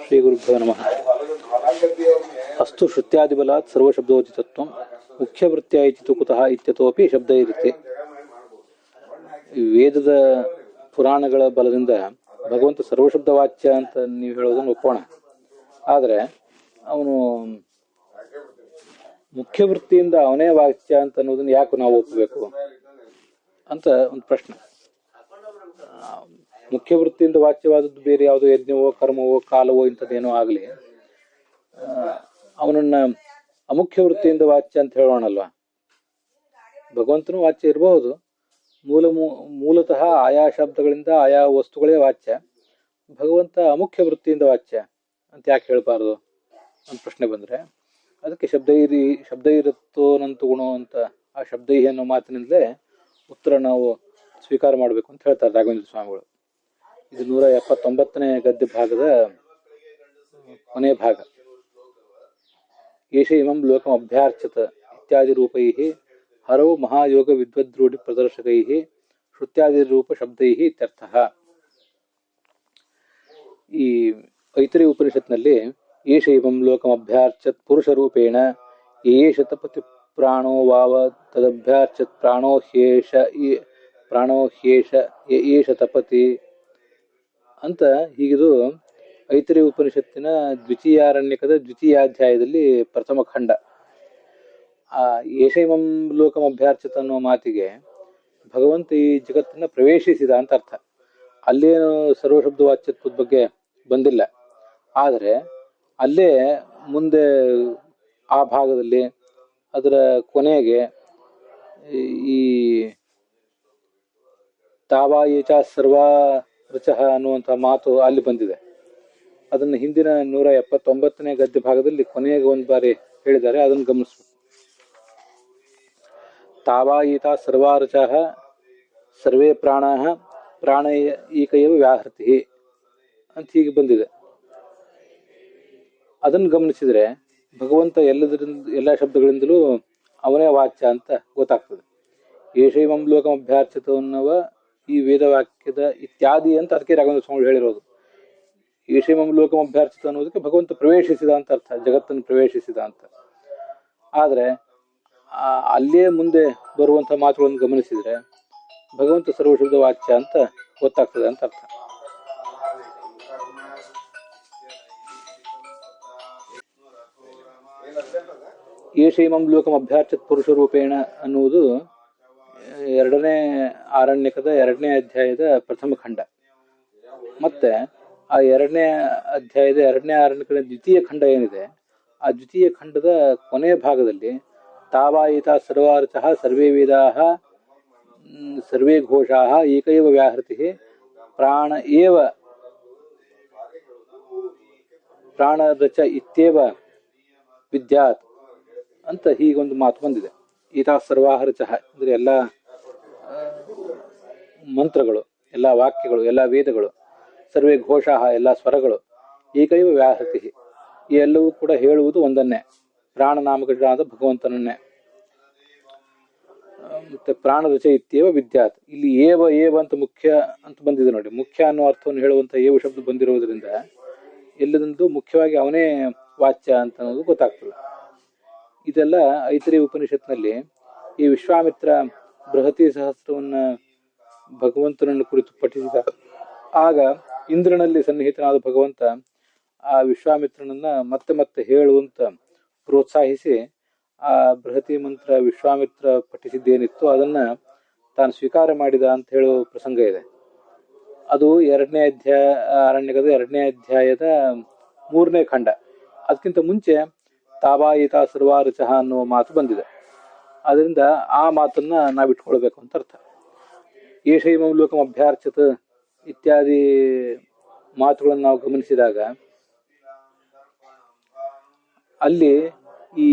ಶ್ರೀ ಗುರುಭ್ಯೋ ನಮಃ. ಅಸ್ತು ಶ್ರುತ್ಯಾದಿಬಲಾತ್ ಸರ್ವಶಬ್ದೋಚಿತತ್ವಂ ಮುಖ್ಯವೃತ್ಯ ಇತಿ ಕುತಃ ಇತ್ಯತೋಪಿ ಶಬ್ದ ಇರುತ್ತೆ. ವೇದದ ಪುರಾಣಗಳ ಬಲದಿಂದ ಭಗವಂತ ಸರ್ವಶಬ್ದ ವಾಚ್ಯ ಅಂತ ನೀವು ಹೇಳೋದನ್ನು ಒಪ್ಪೋಣ. ಆದರೆ ಅವನು ಮುಖ್ಯ ವೃತ್ತಿಯಿಂದ ಅವನೇ ವಾಚ್ಯ ಅಂತ ಅನ್ನೋದನ್ನ ಯಾಕೆ ನಾವು ಒಪ್ಪಬೇಕು ಅಂತ ಒಂದು ಪ್ರಶ್ನೆ. ಮುಖ್ಯ ವೃತ್ತಿಯಿಂದ ವಾಚ್ಯವಾದದ್ದು ಬೇರೆ ಯಾವುದೋ ಯಜ್ಞವೋ ಕರ್ಮವೋ ಕಾಲವೋ ಇಂಥದ್ದೇನೋ ಆಗಲಿ, ಅವನನ್ನ ಅಮುಖ್ಯ ವೃತ್ತಿಯಿಂದ ವಾಚ್ಯ ಅಂತ ಹೇಳೋಣಲ್ವಾ. ಭಗವಂತನು ವಾಚ್ಯ ಇರಬಹುದು, ಮೂಲತಃ ಆಯಾ ಶಬ್ದಗಳಿಂದ ಆಯಾ ವಸ್ತುಗಳೇ ವಾಚ್ಯ. ಭಗವಂತ ಅಮುಖ್ಯ ವೃತ್ತಿಯಿಂದ ವಾಚ್ಯ ಅಂತ ಯಾಕೆ ಹೇಳ್ಬಾರ್ದು ಅಂತ ಪ್ರಶ್ನೆ ಬಂದರೆ, ಅದಕ್ಕೆ ಶಬ್ದ ಇರುತ್ತೋನಂತ ಗುಣ ಅಂತ ಆ ಶಬ್ದೈಹಿ ಅನ್ನೋ ಮಾತಿನಿಂದಲೇ ಉತ್ತರ ನಾವು ಸ್ವೀಕಾರ ಮಾಡಬೇಕು ಅಂತ ಹೇಳ್ತಾರೆ ರಾಘವೇಂದ್ರ ಸ್ವಾಮಿಗಳು. ಇದು 179ನೇ ಗದ್ಯ ಭಾಗದ ಕೊನೆ ಭಾಗ. ಏಷ ಇಮಂ ಲೋಕಂ ಅಭ್ಯಾರ್ಚತ ಇತ್ಯಾದಿ ರೂಪೈ ಹರೌ ಮಹಾಯೋಗ ವಿದ್ವದ್ರೂಢಿ ಪ್ರದರ್ಶಕೈ ಶ್ರುತ್ಯಾದಿ ರೂಪ ಶಬ್ದೈ ಇತ್ಯರ್ಥಃ. ಈ ಐತರೇಯ ಉಪನಿಷತ್ನಲ್ಲಿ ಏಷ ಇಮಂ ಲೋಕಂ ಅಭ್ಯಾರ್ಚತ್ ಪುರುಷ ರೂಪೇಣ ಏಷ ತಪತಿ ಪ್ರಾಣೋ ವಾವ ತದಭ್ಯಾರ್ಚತ್ ಪ್ರಾಣೋ ಹ್ಯೇಷ ಏಷ ತಪತಿ ಅಂತ ಹೀಗಿದು ಐತರೇಯ ಉಪನಿಷತ್ತಿನ ದ್ವಿತೀಯಾರಣ್ಯಕದ ದ್ವಿತೀಯಾಧ್ಯಾಯದಲ್ಲಿ ಪ್ರಥಮ ಖಂಡ. ಆ ಏಷ ಇಮಂ ಲೋಕಂ ಅಭ್ಯಾರ್ಚತ ಅನ್ನೋ ಮಾತಿಗೆ ಭಗವಂತ ಈ ಜಗತ್ತನ್ನ ಪ್ರವೇಶಿಸಿದ ಅಂತ ಅರ್ಥ. ಅಲ್ಲೇನು ಸರ್ವಶಬ್ದ ವಾಚ್ಯತ್ವದ ಬಗ್ಗೆ ಬಂದಿಲ್ಲ, ಆದರೆ ಅಲ್ಲೇ ಮುಂದೆ ಆ ಭಾಗದಲ್ಲಿ ಅದರ ಕೊನೆಗೆ ಈ ತಾವಾಯೇಚ ಸರ್ವಾ ರುಚಃ ಅನ್ನುವಂಥ ಮಾತು ಅಲ್ಲಿ ಬಂದಿದೆ. ಅದನ್ನು ಹಿಂದಿನ 179ನೇ ಗದ್ಯ ಭಾಗದಲ್ಲಿ ಕೊನೆಗೆ ಒಂದು ಬಾರಿ ಹೇಳಿದ್ದಾರೆ, ಅದನ್ನು ಗಮನಿಸ್ಬೇಕು. ತಾವಾಯಿತ ಸರ್ವಾರುಚಃ ಸರ್ವೇ ಪ್ರಾಣಃ ಪ್ರಾಣ ಏಕೈವ ವ್ಯಾಹೃತಿ ಅಂತ ಹೀಗೆ ಬಂದಿದೆ. ಅದನ್ನು ಗಮನಿಸಿದರೆ ಭಗವಂತ ಎಲ್ಲ ಶಬ್ದಗಳಿಂದಲೂ ಅವನೇ ವಾಚ್ಯ ಅಂತ ಗೊತ್ತಾಗ್ತದೆ. ಏಷೈಮಂ ಲೋಕಂ ಅಭ್ಯಾರ್ಚಿತ ಅನ್ನುವ ಈ ವೇದವಾಕ್ಯದ ಇತ್ಯಾದಿ ಅಂತ ಅದಕ್ಕೆ ರಾಘವೇಂದ್ರ ಸ್ವಾಮಿಗಳು ಹೇಳಿರೋದು. ಏಷೈಮಂ ಲೋಕಂ ಅಭ್ಯಾರ್ಚಿತ ಅನ್ನೋದಕ್ಕೆ ಭಗವಂತ ಪ್ರವೇಶಿಸಿದ ಅಂತ ಅರ್ಥ, ಜಗತ್ತನ್ನು ಪ್ರವೇಶಿಸಿದ ಅಂತ. ಆದರೆ ಅಲ್ಲೇ ಮುಂದೆ ಬರುವಂಥ ಮಾತುಗಳನ್ನು ಗಮನಿಸಿದರೆ ಭಗವಂತ ಸರ್ವಶಬ್ದ ವಾಚ್ಯ ಅಂತ ಗೊತ್ತಾಗ್ತದೆ ಅಂತ ಅರ್ಥ. ಏಷೈಮಂ ಲೋಕಂ ಅಭ್ಯಾರ್ಚತ್ ಪುರುಷ ರೂಪೇಣ ಅನ್ನುವುದು 2ನೇ ಆರಣ್ಯಕದ 2ನೇ ಅಧ್ಯಾಯದ ಪ್ರಥಮ ಖಂಡ. ಮತ್ತೆ ಆ 2ನೇ ಅಧ್ಯಾಯದ 2ನೇ ಆರಣ್ಯಕದ ದ್ವಿತೀಯ ಖಂಡ ಏನಿದೆ, ಆ ದ್ವಿತೀಯ ಖಂಡದ ಕೊನೆಯ ಭಾಗದಲ್ಲಿ ತಾವಾಯಿತ ಸರ್ವಾರ್ಚಃ ಸರ್ವೇ ವೇದಾಃ ಸರ್ವೇ ಘೋಷಾಃ ಏಕೈವ ವ್ಯಾಹೃತಿ ಪ್ರಾಣ ಏವ ಪ್ರಾಣರಚ ಇತ್ಯೇವ ವಿದ್ಯಾತ್ ಅಂತ ಹೀಗೊಂದು ಮಾತು ಬಂದಿದೆ. ಈತಾ ಸರ್ವಾಹರಚಃ ಅಂದರೆ ಎಲ್ಲ ಮಂತ್ರಗಳು, ಎಲ್ಲ ವಾಕ್ಯಗಳು, ಎಲ್ಲ ವೇದಗಳು, ಸರ್ವೇ ಘೋಷಾಃ ಎಲ್ಲ ಸ್ವರಗಳು, ಏಕೈವ ವ್ಯಾಹೃತಿ ಈ ಎಲ್ಲವೂ ಕೂಡ ಹೇಳುವುದು ಒಂದನ್ನೇ, ಪ್ರಾಣನಾಮಕನಾದ ಭಗವಂತನನ್ನೇ. ಮತ್ತೆ ಪ್ರಾಣರಚ ಇತ್ಯೇವ ವಿದ್ಯಾತ್, ಇಲ್ಲಿ ಏವ ಅಂತ ಮುಖ್ಯ ಅಂತ ಬಂದಿದೆ ನೋಡಿ. ಮುಖ್ಯ ಅನ್ನೋ ಅರ್ಥವನ್ನು ಹೇಳುವಂಥ ಏವ ಶಬ್ದ ಬಂದಿರೋದ್ರಿಂದ ಎಲ್ಲದಂತೂ ಮುಖ್ಯವಾಗಿ ಅವನೇ ವಾಚ್ಯ ಅಂತ ಅನ್ನೋದು ಗೊತ್ತಾಗ್ತದೆ. ಇದೆಲ್ಲ ಐತರೇಯ ಉಪನಿಷತ್ನಲ್ಲಿ ಈ ವಿಶ್ವಾಮಿತ್ರ ಬೃಹತಿ ಸಹಸ್ರವನ್ನ ಭಗವಂತನನ್ನು ಕುರಿತು ಪಠಿಸಿದ ಆಗ ಇಂದ್ರನಲ್ಲಿ ಸನ್ನಿಹಿತನಾದ ಭಗವಂತ ಆ ವಿಶ್ವಾಮಿತ್ರನನ್ನ ಮತ್ತೆ ಮತ್ತೆ ಹೇಳುವಂತ ಪ್ರೋತ್ಸಾಹಿಸಿ ಆ ಬೃಹತಿ ಮಂತ್ರ ವಿಶ್ವಾಮಿತ್ರ ಪಠಿಸಿದ್ದೇನಿತ್ತು ಅದನ್ನ ತಾನು ಸ್ವೀಕಾರ ಮಾಡಿದ ಅಂತ ಹೇಳುವ ಪ್ರಸಂಗ ಇದೆ. ಅದು 2ನೇ ಅರಣ್ಯಕದ 2ನೇ ಅಧ್ಯಾಯದ 3ನೇ ಖಂಡ. ಅದಕ್ಕಿಂತ ಮುಂಚೆ ತಾವಾಯಿತ ಸರ್ವಾರುಚಃ ಅನ್ನುವ ಮಾತು ಬಂದಿದೆ. ಅದರಿಂದ ಆ ಮಾತನ್ನ ನಾವಿಟ್ಕೊಳ್ಬೇಕು ಅಂತ ಅರ್ಥ. ಏಷೈಮಂ ಲೋಕಂ ಅಭ್ಯಾರ್ಚತ ಇತ್ಯಾದಿ ಮಾತುಗಳನ್ನು ನಾವು ಗಮನಿಸಿದಾಗ ಅಲ್ಲಿ ಈ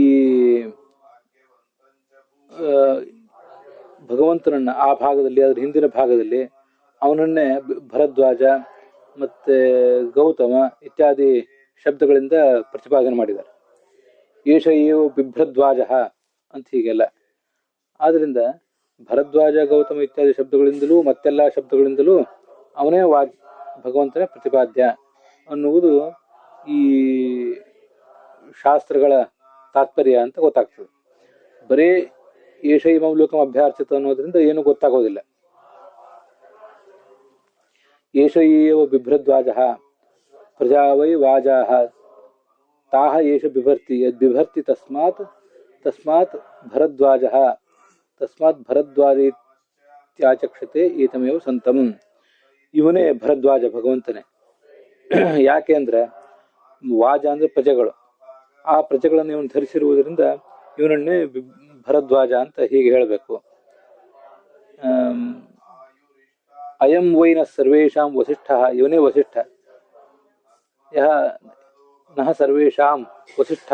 ಭಗವಂತನನ್ನ ಆ ಭಾಗದಲ್ಲಿ, ಅದರ ಹಿಂದಿನ ಭಾಗದಲ್ಲಿ ಅವನನ್ನೇ ಭರದ್ವಾಜ ಮತ್ತೆ ಗೌತಮ ಇತ್ಯಾದಿ ಶಬ್ದಗಳಿಂದ ಪ್ರತಿಪಾದನೆ ಮಾಡಿದ್ದಾರೆ. ಏಷ ಏವ ಬಿಭ್ರದ್ವಾಜ ಅಂತ ಹೀಗೆಲ್ಲ. ಆದ್ರಿಂದ ಭರದ್ವಾಜ ಗೌತಮ ಇತ್ಯಾದಿ ಶಬ್ದಗಳಿಂದಲೂ ಮತ್ತೆಲ್ಲ ಶಬ್ದಗಳಿಂದಲೂ ಅವನೇ ಭಗವಂತನೇ ಪ್ರತಿಪಾದ್ಯ ಅನ್ನುವುದು ಈ ಶಾಸ್ತ್ರಗಳ ತಾತ್ಪರ್ಯ ಅಂತ ಗೊತ್ತಾಗ್ತದೆ. ಬರೇ ಏಷ ಇಮಂ ಲೋಕಂ ಅಭ್ಯಾರ್ಚಿತ ಅನ್ನೋದ್ರಿಂದ ಏನು ಗೊತ್ತಾಗೋದಿಲ್ಲ. ಏಷ ಏವ ಬಿಭ್ರದ್ವಾಜಃ ಪ್ರಜಾ ವೈ ವಾಜಾಃ ತಾಹ ಏಷ ಬಿಭರ್ತಿ ಯದ್ ಬಿಭರ್ತಿ ತಸ್ಮಾತ್ ಭರದ್ವಾಜಃ ತಸ್ಮಾತ್ ಭರದ್ವಾಜೇತ್ಯಾಚಕ್ಷತೆ ಏತಮೇವ ಸಂತಂ. ಇವನೇ ಭರದ್ವಾಜ, ಭಗವಂತನೇ. ಯಾಕೆ ಅಂದ್ರೆ ವಾಜ ಅಂದ್ರೆ ಪ್ರಜೆಗಳು, ಆ ಪ್ರಜೆಗಳನ್ನು ಇವನು ಧರಿಸಿರುವುದರಿಂದ ಇವನನ್ನೇ ಭರದ್ವಾಜ ಅಂತ ಹೀಗೆ ಹೇಳಬೇಕು. ಅಯಂ ವೈನ ಸರ್ವೇಷಾಂ ವಸಿಷ್ಠ, ಇವನೇ ವಸಿಷ್ಠ. ಯಹ ನಹ ಸರ್ವೇಷಾಂ ವಸಿಷ್ಠ,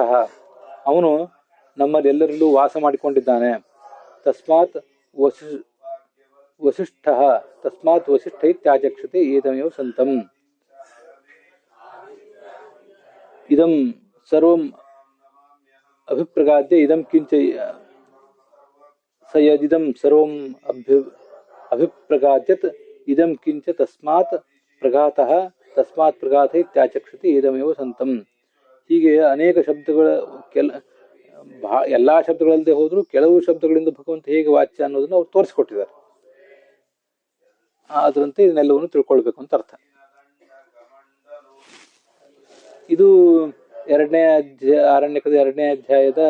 ಅವನು ನಮ್ಮಲ್ಲಿ ಎಲ್ಲರಲ್ಲೂ ವಾಸ ಮಾಡಿಕೊಂಡಿದ್ದಾನೆ. ತಸ್ಮಾತ್ ವಸಿಷ್ಠ ತಸ್ಮಾತ್ ವಸಿಷ್ಠ ಇತ್ಯಾಚಕ್ಷತೆ ಏತಮೇವ ಸಂತಂ. ಇದಂ ಸರ್ವಂ ಅಭಿಪ್ರಗಾದ್ಯ ಇದಂ ಕಿಂಚ ಸಯದಿದಂ ಸರ್ವಂ ಅಭಿಪ್ರಗಾದ್ಯತ್ ಇದಂ ಕಿಂಚ ತಸ್ಮಾತ್ ಪ್ರಘಾತಃ ತಸ್ಮಾತ್ ಪ್ರಘಾತ ಇತ್ಯಾಚಕ್ಷತೆ ಏತಮೇವ ಸಂತಂ. ಹೀಗೆ ಅನೇಕ ಶಬ್ದಗಳ ಎಲ್ಲಾ ಶಬ್ದಗಳಲ್ಲದೆ ಹೋದ್ರು ಕೆಲವು ಶಬ್ದಗಳಿಂದ ಭಗವಂತ ಹೇಗೆ ವಾಚ್ಯ ಅನ್ನೋದನ್ನು ಅವ್ರು ತೋರಿಸಿಕೊಟ್ಟಿದ್ದಾರೆ. ಅದರಂತೆ ಇದನ್ನೆಲ್ಲವನ್ನು ತಿಳ್ಕೊಳ್ಬೇಕು ಅಂತ ಅರ್ಥ. ಇದು ಆರಣ್ಯಕದ 2ನೇ ಅಧ್ಯಾಯದ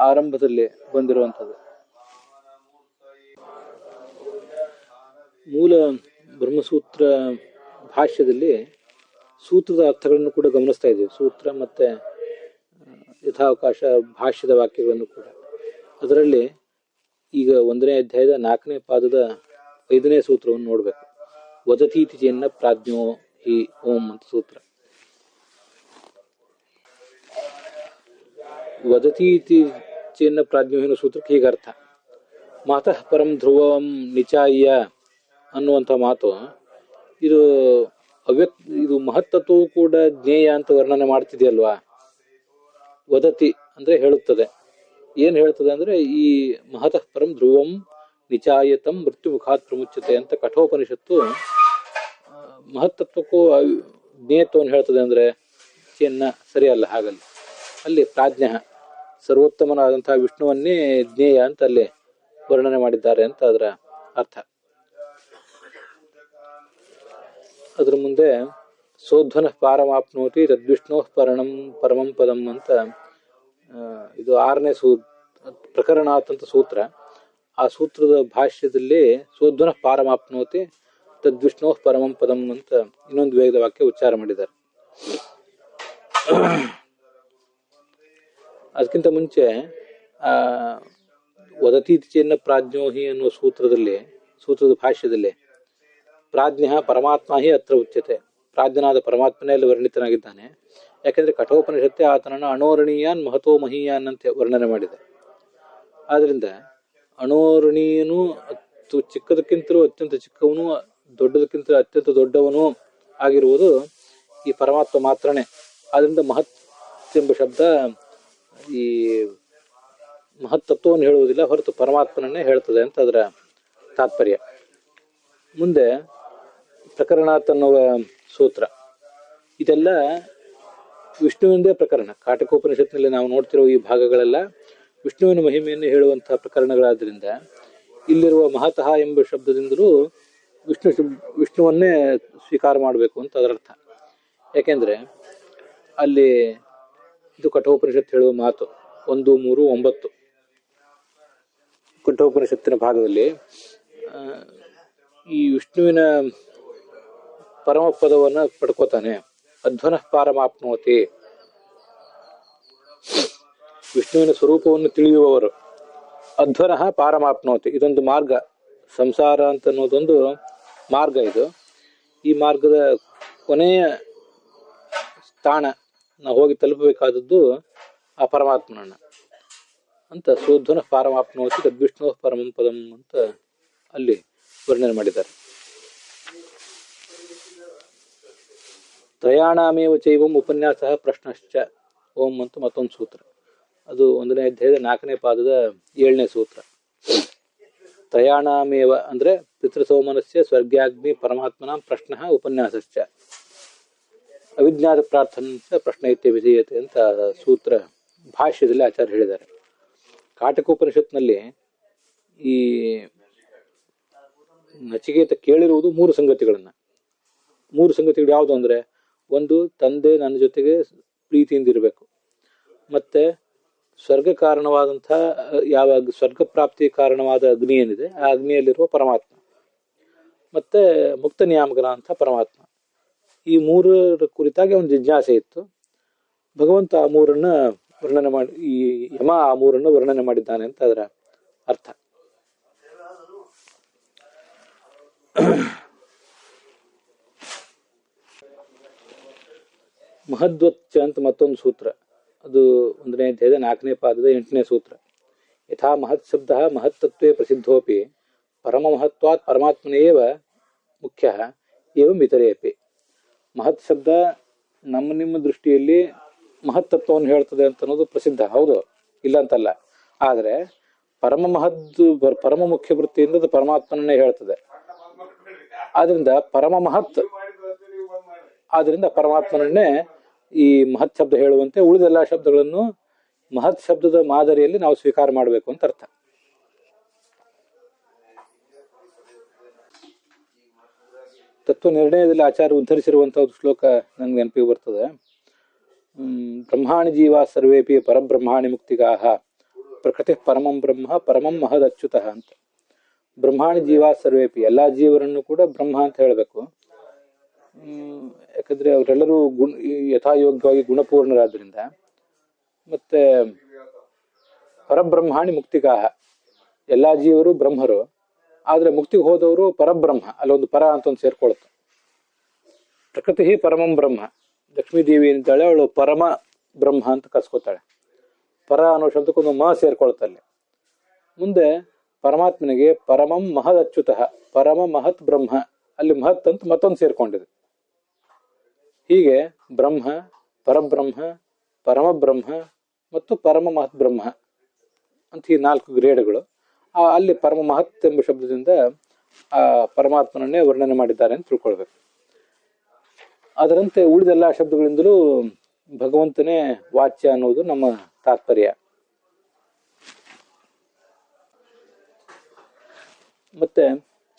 ಆರಂಭದಲ್ಲಿ ಬಂದಿರುವಂಥದ್ದು. ಮೂಲ ಬ್ರಹ್ಮಸೂತ್ರ ಭಾಷ್ಯದಲ್ಲಿ ಸೂತ್ರದ ಅರ್ಥಗಳನ್ನು ಕೂಡ ಗಮನಿಸ್ತಾ ಇದ್ದೀವಿ. ಸೂತ್ರ ಮತ್ತೆ ಯಥಾವಕಾಶ ಭಾಷ್ಯದ ವಾಕ್ಯಗಳನ್ನು ಕೂಡ. ಅದರಲ್ಲಿ ಈಗ 1ನೇ ಅಧ್ಯಾಯದ 4ನೇ ಪಾದದ 5ನೇ ಸೂತ್ರವನ್ನು ನೋಡಬೇಕು. ವದತೀತಿ ಚೇನ್ನ ಪ್ರಾಜ್ಞೋ ಹಿ ಓಂ ಅಂತ ಸೂತ್ರ. ವದತೀತಿ ಚೇನ್ನ ಪ್ರಾಜ್ಞೋ ಎನ್ನುವ ಸೂತ್ರಕ್ಕೆ ಹೀಗೆ ಅರ್ಥ. ಮಾತಃ ಪರಂ ಧ್ರುವಂ ನಿಚಾಯ್ಯ ಅನ್ನುವಂಥ ಮಾತು ಇದು ಇದು ಮಹತ್ತತ್ವವು ಕೂಡ ಜ್ಞೇಯ ಅಂತ ವರ್ಣನೆ ಮಾಡ್ತಿದೆಯಲ್ವಾ. ವದತಿ ಅಂದ್ರೆ ಹೇಳುತ್ತದೆ. ಏನ್ ಹೇಳ್ತದೆ ಅಂದ್ರೆ ಈ ಮಹತಃ ಪರಂ ಧ್ರುವಂ ನಿಚಾಯತಂ ಮೃತ್ಯು ಮುಖಾತ್ ಪ್ರಮುಚ್ಯತೆ ಅಂತ ಕಠೋಪನಿಷತ್ತು ಮಹತ್ತತ್ವಕ್ಕೂ ಜ್ಞೇಯತ್ವವನ್ನು ಹೇಳ್ತದೆ. ಅಂದ್ರೆ ಚೆನ್ನ ಸರಿಯಲ್ಲ, ಹಾಗಲ್ಲ. ಅಲ್ಲಿ ಪ್ರಾಜ್ಞ ಸರ್ವೋತ್ತಮನಾದಂತಹ ವಿಷ್ಣುವನ್ನೇ ಜ್ಞೇಯ ಅಂತ ಅಲ್ಲಿ ವರ್ಣನೆ ಮಾಡಿದ್ದಾರೆ ಅಂತ ಅದರ ಅರ್ಥ. ಅದ್ರ ಮುಂದೆ ಸೋಧ್ವನ ಪಾರಮಾಪ್ನೋತಿ ತದ್ವಿಷ್ಣೋ ಪರಮಂ ಪದಂ ಅಂತ ಇದು 6ನೇ ಪ್ರಕರಣಾತ್ ಅಂತ ಸೂತ್ರ. ಆ ಸೂತ್ರದ ಭಾಷ್ಯದಲ್ಲಿ ಸೋಧ್ವನ ಪಾರಮಾಪ್ನೋತಿ ತದ್ವಿಷ್ಣೋ ಪರಮಂ ಪದಂ ಅಂತ ಇನ್ನೊಂದು ವೇಗದ ವಾಕ್ಯ ಉಚ್ಚಾರ ಮಾಡಿದ್ದಾರೆ. ಅದಕ್ಕಿಂತ ಮುಂಚೆ ವದತೀತಿ ಚೇನ್ನ ಪ್ರಾಜ್ಞೋಹಿ ಅನ್ನುವ ಸೂತ್ರದ ಭಾಷ್ಯದಲ್ಲಿ ಪ್ರಾಜ್ಞ ಪರಮಾತ್ಮ ಹಿ ಅತ್ರ ಉಚ್ಯತೆ, ಪ್ರಾಜ್ಞನಾದ ಪರಮಾತ್ಮನೇ ಅಲ್ಲಿ ವರ್ಣಿತನಾಗಿದ್ದಾನೆ. ಯಾಕೆಂದ್ರೆ ಕಠೋಪನಿಷತ್ತೆ ಆತನನ್ನು ಅಣೋರಣೀಯಾನ್ ಮಹತೋ ಮಹೀಯಾನ್ ಅಂತ ವರ್ಣನೆ ಮಾಡಿದೆ. ಆದ್ರಿಂದ ಅಣೋರಣೀಯನು ಚಿಕ್ಕದಕ್ಕಿಂತಲೂ ಅತ್ಯಂತ ಚಿಕ್ಕವನು, ದೊಡ್ಡದಕ್ಕಿಂತ ಅತ್ಯಂತ ದೊಡ್ಡವನು ಆಗಿರುವುದು ಈ ಪರಮಾತ್ಮ ಮಾತ್ರನೇ. ಆದ್ರಿಂದ ಮಹತ್ ಎಂಬ ಶಬ್ದ ಈ ಮಹತ್ತತ್ವವನ್ನು ಹೇಳುವುದಿಲ್ಲ, ಹೊರತು ಪರಮಾತ್ಮನನ್ನೇ ಹೇಳ್ತದೆ ಅಂತ ಅದರ ತಾತ್ಪರ್ಯ. ಮುಂದೆ ಪ್ರಕರಣಾತ್ ಅನ್ನುವ ಸೂತ್ರ. ಇದೆಲ್ಲ ವಿಷ್ಣುವಿಂದೇ ಪ್ರಕರಣ. ಕಾಟಕೋಪನಿಷತ್ನಲ್ಲಿ ನಾವು ನೋಡ್ತಿರೋ ಈ ಭಾಗಗಳೆಲ್ಲ ವಿಷ್ಣುವಿನ ಮಹಿಮೆಯನ್ನು ಹೇಳುವಂತಹ ಪ್ರಕರಣಗಳಾದ್ರಿಂದ ಇಲ್ಲಿರುವ ಮಹತಃ ಎಂಬ ಶಬ್ದದಿಂದಲೂ ವಿಷ್ಣುವನ್ನೇ ಸ್ವೀಕಾರ ಮಾಡಬೇಕು ಅಂತ ಅದರರ್ಥ. ಯಾಕೆಂದ್ರೆ ಅಲ್ಲಿ ಇದು ಕಠೋಪನಿಷತ್ತು ಹೇಳುವ ಮಾತು 1:3-9 ಕಠೋಪನಿಷತ್ತಿನ ಭಾಗದಲ್ಲಿ ಈ ವಿಷ್ಣುವಿನ ಪರಮಪದವನ್ನ ಪಡ್ಕೋತಾನೆ. ಅಧ್ವನ ಪಾರಮಾಪ್ನೋತಿ, ವಿಷ್ಣುವಿನ ಸ್ವರೂಪವನ್ನು ತಿಳಿಯುವವರು. ಅಧ್ವನ ಪಾರಮಾಪ್ನೋತಿ, ಇದೊಂದು ಮಾರ್ಗ. ಸಂಸಾರ ಅಂತ ಅನ್ನೋದೊಂದು ಮಾರ್ಗ. ಇದು ಈ ಮಾರ್ಗದ ಕೊನೆಯ ಸ್ಥಾನ ನಾವು ಹೋಗಿ ತಲುಪಬೇಕಾದದ್ದು ಆ ಪರಮಾತ್ಮನನ್ನ ಅಂತ. ಸೋಧ್ವನ ಪಾರಮಾಪ್ನೋತಿ ತದ್ವಿಷ್ಣು ಪರಮಂ ಪದಂ ಅಂತ ಅಲ್ಲಿ ವರ್ಣನೆ ಮಾಡಿದ್ದಾರೆ. ತ್ರಯಾಣಾಮೇವ ಚೈವಂ ಉಪನ್ಯಾಸ ಪ್ರಶ್ನಶ್ಚ ಓಂ ಅಂತ ಮತ್ತೊಂದು ಸೂತ್ರ. ಅದು 1ನೇ ಅಧ್ಯಾಯದ 4ನೇ ಪಾದದ 7ನೇ ಸೂತ್ರ. ತ್ರಯಾಣಾಮೇವ ಅಂದ್ರೆ ಪಿತೃಸೋಮನಸ್ಯ ಸ್ವರ್ಗ್ಯಾಗ್ನಿ ಪರಮಾತ್ಮನ ಪ್ರಶ್ನ ಉಪನ್ಯಾಸಶ್ಚ ಅವಿಜ್ಞಾತ ಪ್ರಾರ್ಥನೆ ಪ್ರಶ್ನ ಇತ್ಯ ವಿಧೇಯತೆ ಅಂತ ಸೂತ್ರ ಭಾಷ್ಯದಲ್ಲಿ ಆಚಾರ್ಯ ಹೇಳಿದ್ದಾರೆ. ಕಾಟಕೋಪನಿಷತ್ನಲ್ಲಿ ಈ ನಚಿಕೇತ ಕೇಳಿರುವುದು ಮೂರು ಸಂಗತಿಗಳು ಯಾವುದು ಅಂದ್ರೆ, ಒಂದು ತಂದೆ ನನ್ನ ಜೊತೆಗೆ ಪ್ರೀತಿಯಿಂದ ಇರಬೇಕು, ಮತ್ತೆ ಸ್ವರ್ಗ ಕಾರಣವಾದಂಥ ಯಾವಾಗ ಸ್ವರ್ಗ ಪ್ರಾಪ್ತಿ ಕಾರಣವಾದ ಅಗ್ನಿ ಏನಿದೆ ಆ ಅಗ್ನಿಯಲ್ಲಿರುವ ಪರಮಾತ್ಮ, ಮತ್ತೆ ಮುಕ್ತ ನಿಯಾಮಕನ ಅಂತ ಪರಮಾತ್ಮ. ಈ ಮೂರರ ಕುರಿತಾಗಿ ಅವನ ಜಿಜ್ಞಾಸೆ ಇತ್ತು. ಭಗವಂತ ಆ ಮೂರನ್ನ ವರ್ಣನೆ ಮಾಡಿ, ಈ ಯಮ ಆ ಮೂರನ್ನು ವರ್ಣನೆ ಮಾಡಿದ್ದಾನೆ ಅಂತ ಅದರ ಅರ್ಥ. ಮಹದ್ವಚ್ಚ ಅಂತ ಮತ್ತೊಂದು ಸೂತ್ರ, ಅದು 1ನೇ ಅಧ್ಯಾಯದ 4ನೇ ಪಾದದ 8ನೇ ಸೂತ್ರ. ಯಥಾ ಮಹತ್ ಶಬ್ದ ಮಹತ್ತತ್ವೇ ಪ್ರಸಿದ್ಧೋಪಿ ಪರಮ ಮಹತ್ವಾತ್ ಪರಮಾತ್ಮನೇವ ಮುಖ್ಯ ಏವಂ ಇತರೇಪಿ. ಮಹತ್ ಶಬ್ದ ನಿಮ್ಮ ದೃಷ್ಟಿಯಲ್ಲಿ ಮಹತ್ತತ್ವವನ್ನು ಹೇಳ್ತದೆ ಅಂತ ಅನ್ನೋದು ಪ್ರಸಿದ್ಧ, ಹೌದು, ಇಲ್ಲ ಅಂತಲ್ಲ. ಆದರೆ ಪರಮ ಮುಖ್ಯ ವೃತ್ತಿಯಿಂದ ಅದು ಪರಮಾತ್ಮನನ್ನೇ ಹೇಳ್ತದೆ. ಆದ್ರಿಂದ ಪರಮಾತ್ಮನನ್ನೇ ಈ ಮಹತ್ ಶಬ್ದ ಹೇಳುವಂತೆ ಉಳಿದೆಲ್ಲ ಶಬ್ದಗಳನ್ನು ಮಹತ್ ಶಬ್ದದ ಮಾದರಿಯಲ್ಲಿ ನಾವು ಸ್ವೀಕಾರ ಮಾಡಬೇಕು ಅಂತ ಅರ್ಥ. ತತ್ವ ನಿರ್ಣಯದಲ್ಲಿ ಆಚಾರ್ಯ ಉದ್ಧರಿಸಿರುವಂತಹ ಒಂದು ಶ್ಲೋಕ ನನ್ಗೆ ನೆನಪಿಗೆ ಬರ್ತದೆ. ಬ್ರಹ್ಮಾಣಿ ಜೀವ ಸರ್ವೇಪಿ ಪರಬ್ರಹ್ಮಾಣಿ ಮುಕ್ತಿಗಾಹ ಪ್ರಕೃತಿ ಪರಮಂ ಬ್ರಹ್ಮ ಪರಮಂ ಮಹದಚ್ಯುತಃ ಅಂತ. ಬ್ರಹ್ಮಾಣಿ ಜೀವ ಸರ್ವೇಪಿ, ಎಲ್ಲಾ ಜೀವರನ್ನು ಕೂಡ ಬ್ರಹ್ಮ ಅಂತ ಹೇಳಬೇಕು. ಯಾಕಂದ್ರೆ ಅವರೆಲ್ಲರೂ ಯಥಾಯೋಗ್ಯವಾಗಿ ಗುಣಪೂರ್ಣರಾದ್ರಿಂದ. ಮತ್ತೆ ಪರಬ್ರಹ್ಮಾಣಿ ಮುಕ್ತಿಗಾಹ, ಎಲ್ಲಾ ಜೀವರು ಬ್ರಹ್ಮರು, ಆದ್ರೆ ಮುಕ್ತಿಗೆ ಹೋದವರು ಪರಬ್ರಹ್ಮ, ಅಲ್ಲೊಂದು ಪರ ಅಂತ ಒಂದು ಸೇರ್ಕೊಳುತ್ತೆ. ಪ್ರಕೃತಿ ಪರಮಂ ಬ್ರಹ್ಮ, ಲಕ್ಷ್ಮೀ ದೇವಿ ಅಂತಾಳೆ, ಅವಳು ಪರಮ ಬ್ರಹ್ಮ ಅಂತ ಕರ್ಸ್ಕೊತಾಳೆ. ಪರ ಅನ್ನೋ ಶಬ್ದಕ್ಕೊಂದು ಮ ಸೇರ್ಕೊಳುತ್ತಲ್ಲಿ. ಮುಂದೆ ಪರಮಾತ್ಮನಿಗೆ ಪರಮಂ ಮಹದ್ ಅಚ್ಯುತಃ, ಪರಮ ಮಹತ್ ಬ್ರಹ್ಮ, ಅಲ್ಲಿ ಮಹತ್ ಅಂತ ಮತ್ತೊಂದು ಸೇರ್ಕೊಂಡಿದೆ. ಹೀಗೆ ಬ್ರಹ್ಮ, ಪರಬ್ರಹ್ಮ, ಪರಮಬ್ರಹ್ಮ ಮತ್ತು ಪರಮ ಮಹತ್ ಬ್ರಹ್ಮ ಅಂತ ಈ 4 ಗ್ರೇಡ್ಗಳು. ಅಲ್ಲಿ ಪರಮ ಮಹತ್ ಎಂಬ ಶಬ್ದದಿಂದ ಆ ಪರಮಾತ್ಮನನ್ನೇ ವರ್ಣನೆ ಮಾಡಿದ್ದಾರೆ ಅಂತ ತಿಳ್ಕೊಳ್ಬೇಕು. ಅದರಂತೆ ಉಳಿದೆಲ್ಲ ಶಬ್ದಗಳಿಂದಲೂ ಭಗವಂತನೇ ವಾಚ್ಯ ಅನ್ನೋದು ನಮ್ಮ ತಾತ್ಪರ್ಯ. ಮತ್ತೆ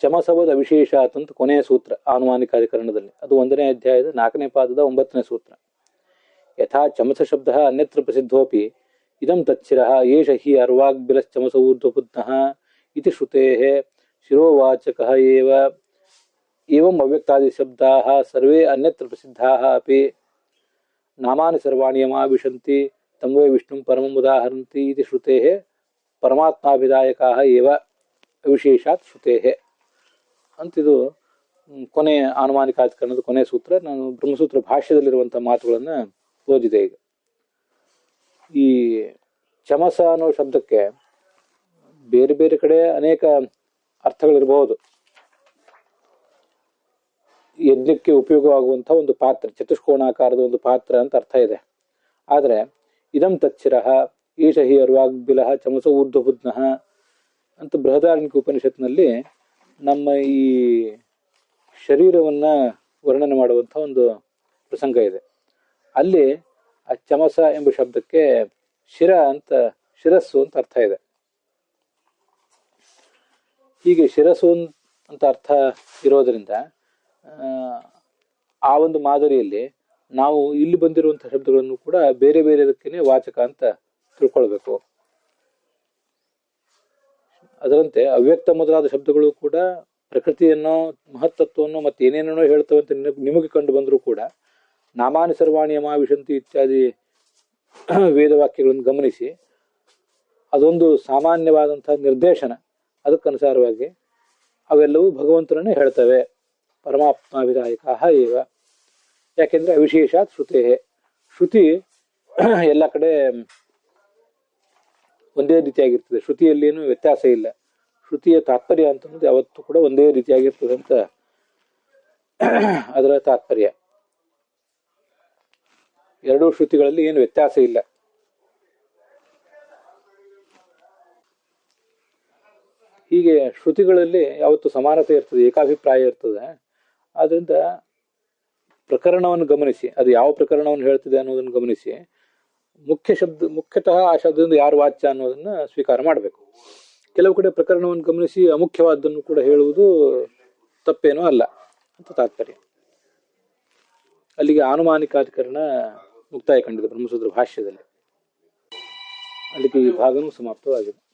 ಚಮಸವದ ವಿಶೇಷ ಅಂತ ಕೊನೆಯ ಸೂತ್ರ ಆನುಮಾನಿಕಾಧಿಕರಣದಲ್ಲಿ, ಅದು 1ನೇ ಅಧ್ಯಾಯದ 4ನೇ ಪಾದದ 9ನೇ ಸೂತ್ರ. ಯಥಾ ಚಮಸ ಶಬ್ದ ಅನ್ಯತ್ರ ಪ್ರಸಿದ್ಧೋಪಿ ಇದಂ ತಚ್ಚಿರಃ ಏಷ ಹಿ ಅರ್ವಾಗ್ಬಿಲಶ್ಚಮಸ ಊರ್ಧ್ವಬುದ್ಧಃ ಇತಿ ಶ್ರುತೇಃ ಶಿರೋವಾಚಕಃ ಏವಂ ಅವ್ಯಕ್ತಾದಿ ಶಬ್ದಾಃ ಸರ್ವೇ ಅನ್ಯತ್ರ ಪ್ರಸಿದ್ಧಾಃ ಅಪಿ ನಾಮಾನಿ ಸರ್ವಾಣಿ ಯಮಾವಿಶಂತಿ ತಂ ವೈ ವಿಷ್ಣುಂ ಪರಮಂ ಉದಾಹರಂತಿ ಇತಿ ಶ್ರುತೇಃ ಪರಮಾತ್ಮಾಭಿದಾಯಕಾಃ ಏವ ವಿಶೇಷಾತ್ ಶ್ರುತೇಃ ಅಂತಿದು ಕೊನೆಯ ಆನುಮಾನಿಕಾಧಿಕರಣದ ಕೊನೆಯ ಸೂತ್ರ. ನಾನು ಬ್ರಹ್ಮಸೂತ್ರ ಭಾಷ್ಯದಲ್ಲಿರುವಂತಹ ಮಾತುಗಳನ್ನ ಓದಿದೆ. ಈಗ ಈ ಚಮಸ ಅನ್ನೋ ಶಬ್ದಕ್ಕೆ ಬೇರೆ ಬೇರೆ ಕಡೆ ಅನೇಕ ಅರ್ಥಗಳಿರಬಹುದು. ಯಜ್ಞಕ್ಕೆ ಉಪಯೋಗವಾಗುವಂತಹ ಒಂದು ಪಾತ್ರ, ಚತುಷ್ಕೋಣಾಕಾರದ ಒಂದು ಪಾತ್ರ ಅಂತ ಅರ್ಥ ಇದೆ. ಆದ್ರೆ ಇದಂ ತಚ್ಚಿರಃ ಈಶ ಹಿ ಅರ್ವಾಗ್ಬಿಲಃ ಚಮಸ ಊರ್ಧ್ವಬುದ್ನಃ ಅಂತ ಬೃಹದಾರಣ್ಯಕ ಉಪನಿಷತ್ನಲ್ಲಿ ನಮ್ಮ ಈ ಶರೀರವನ್ನ ವರ್ಣನೆ ಮಾಡುವಂತಹ ಒಂದು ಪ್ರಸಂಗ ಇದೆ. ಅಲ್ಲಿ ಆ ಚಮಸ ಎಂಬ ಶಬ್ದಕ್ಕೆ ಶಿರಸ್ಸು ಅಂತ ಅರ್ಥ ಇದೆ. ಹೀಗೆ ಶಿರಸ್ಸು ಅಂತ ಅರ್ಥ ಇರೋದ್ರಿಂದ ಆ ಒಂದು ಮಾದರಿಯಲ್ಲಿ ನಾವು ಇಲ್ಲಿ ಬಂದಿರುವಂತಹ ಶಬ್ದಗಳನ್ನು ಕೂಡ ಬೇರೆ ಬೇರೆದಕ್ಕೇನೆ ವಾಚಕ ಅಂತ ತಿಳ್ಕೊಳ್ಬೇಕು. ಅದರಂತೆ ಅವ್ಯಕ್ತ ಮೊದಲಾದ ಶಬ್ದಗಳು ಕೂಡ ಪ್ರಕೃತಿಯನ್ನು, ಮಹತ್ತತ್ವವನ್ನು ಮತ್ತೆ ಏನೇನೋ ಹೇಳ್ತವೆ ಅಂತ ನಿಮಗೆ ಕಂಡು ಬಂದರೂ ಕೂಡ ನಾಮಾನಿ ಸರ್ವಾಣಿ ಯಮಾವಿಶಂತಿ ಇತ್ಯಾದಿ ವೇದವಾಕ್ಯಗಳನ್ನು ಗಮನಿಸಿ ಅದೊಂದು ಸಾಮಾನ್ಯವಾದಂತಹ ನಿರ್ದೇಶನ, ಅದಕ್ಕನುಸಾರವಾಗಿ ಅವೆಲ್ಲವೂ ಭಗವಂತನನ್ನೇ ಹೇಳ್ತವೆ. ಪರಮಾತ್ಮಾಭಿದಾಯಕಾಃ ಏವ. ಯಾಕೆಂದ್ರೆ ಅವಿಶೇಷಾತ್ ಶ್ರುತೇ, ಶ್ರುತಿ ಎಲ್ಲ ಕಡೆ ಒಂದೇ ರೀತಿಯಾಗಿರ್ತದೆ, ಶ್ರುತಿಯಲ್ಲಿ ಏನು ವ್ಯತ್ಯಾಸ ಇಲ್ಲ. ಶ್ರುತಿಯ ತಾತ್ಪರ್ಯ ಅಂತಂದ್ರೆ ಯಾವತ್ತೂ ಕೂಡ ಒಂದೇ ರೀತಿಯಾಗಿರ್ತದೆ ಅಂತ ಅದರ ತಾತ್ಪರ್ಯ. ಎರಡೂ ಶ್ರುತಿಗಳಲ್ಲಿ ಏನು ವ್ಯತ್ಯಾಸ ಇಲ್ಲ. ಹೀಗೆ ಶ್ರುತಿಗಳಲ್ಲಿ ಯಾವತ್ತು ಸಮಾನತೆ ಇರ್ತದೆ, ಏಕಾಭಿಪ್ರಾಯ ಇರ್ತದೆ. ಆದ್ರಿಂದ ಪ್ರಕರಣವನ್ನು ಗಮನಿಸಿ, ಅದು ಯಾವ ಪ್ರಕರಣವನ್ನು ಹೇಳ್ತಿದೆ ಅನ್ನೋದನ್ನು ಗಮನಿಸಿ, ಮುಖ್ಯತಃ ಆ ಶಬ್ದದಿಂದ ಯಾರು ವಾಚ್ಯ ಅನ್ನೋದನ್ನ ಸ್ವೀಕಾರ ಮಾಡಬೇಕು. ಕೆಲವು ಕಡೆ ಪ್ರಕರಣವನ್ನು ಗಮನಿಸಿ ಅಮುಖ್ಯವಾದ್ದನ್ನು ಕೂಡ ಹೇಳುವುದು ತಪ್ಪೇನೂ ಅಲ್ಲ ಅಂತ ತಾತ್ಪರ್ಯ. ಅಲ್ಲಿಗೆ ಆನುಮಾನಿಕಾಧಿಕರಣ ಮುಕ್ತಾಯ ಕಂಡಿದೆ ಬ್ರಹ್ಮಸೂತ್ರ ಭಾಷ್ಯದಲ್ಲಿ. ಅಲ್ಲಿಗೆ ಈ ಭಾಗನೂ ಸಮಾಪ್ತವಾಗಿದೆ.